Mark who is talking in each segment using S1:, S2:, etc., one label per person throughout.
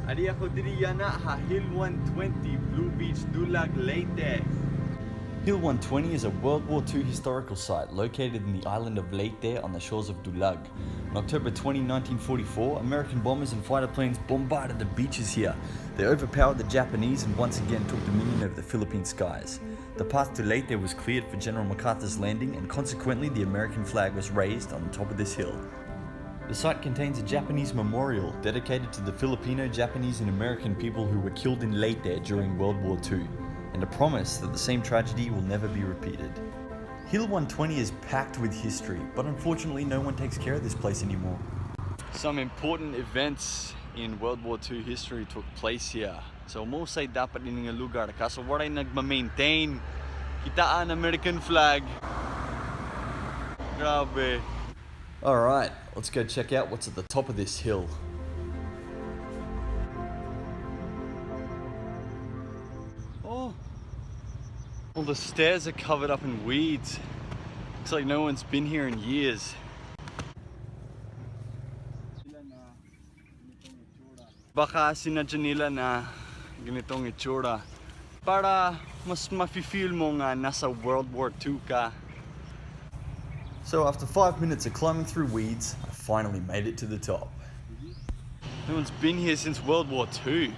S1: Ari ako diri yana ha Hill 120, Blue Beach, Dulag, Leyte. Hill 120 is a World War II historical site located in the island of Leyte on the shores of Dulag. On October 20, 1944, American bombers and fighter planes bombarded the beaches here. They overpowered the Japanese and once again took dominion over the Philippine skies. The path to Leyte was cleared for General MacArthur's landing, and consequently the American flag was raised on the top of this hill. The site contains a Japanese memorial dedicated to the Filipino, Japanese and American people who were killed in Leyte during World War II, and a promise that the same tragedy will never be repeated. Hill 120 is packed with history, but unfortunately no one takes care of this place anymore. Some important events in World War II history took place here. So mostly dapat ini nga lugar kaso walay nagma-maintain. Kitaan American flag. Grabe. Alright, let's go check out what's at the top of this hill. Oh, well, the stairs are covered up in weeds. Looks like no one's been here in years. Baka sinadya nila na ganitong itsura para mas mafe-feel mo nga nasa World War II ka. So after 5 minutes of climbing through weeds, I finally made it to the top. No one's been here since World War II.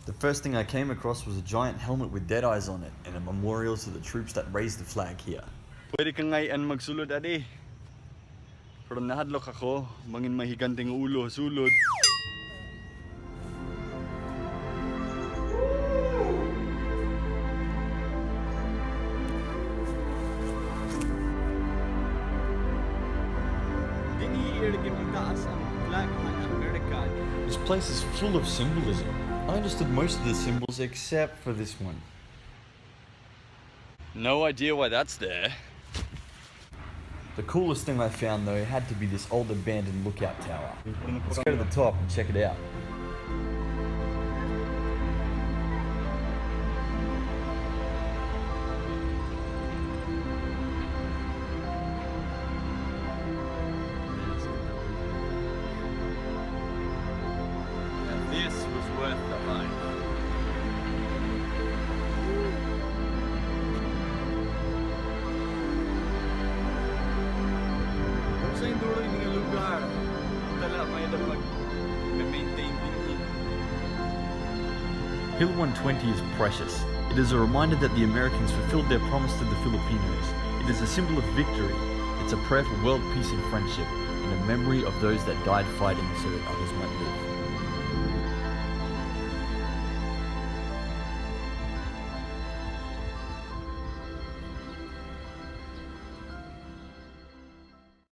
S1: The first thing I came across was a giant helmet with dead eyes on it and a memorial to the troops that raised the flag here. Pwede ka ngayon magsulod adi. Pero nahadlok ako, mangin mahiganting ulo sulod. This place is full of symbolism. I understood most of the symbols except for this one. No idea why that's there. The coolest thing I found though had to be this old abandoned lookout tower. Let's go to the top and check it out. This was worth the hike. Kung sa induro yung mga lugar, tala may mag-maintain din here. Hill 120 is precious. It is a reminder that the Americans fulfilled their promise to the Filipinos. It is a symbol of victory. It's a prayer for world peace and friendship, and a memory of those that died fighting so that others might live.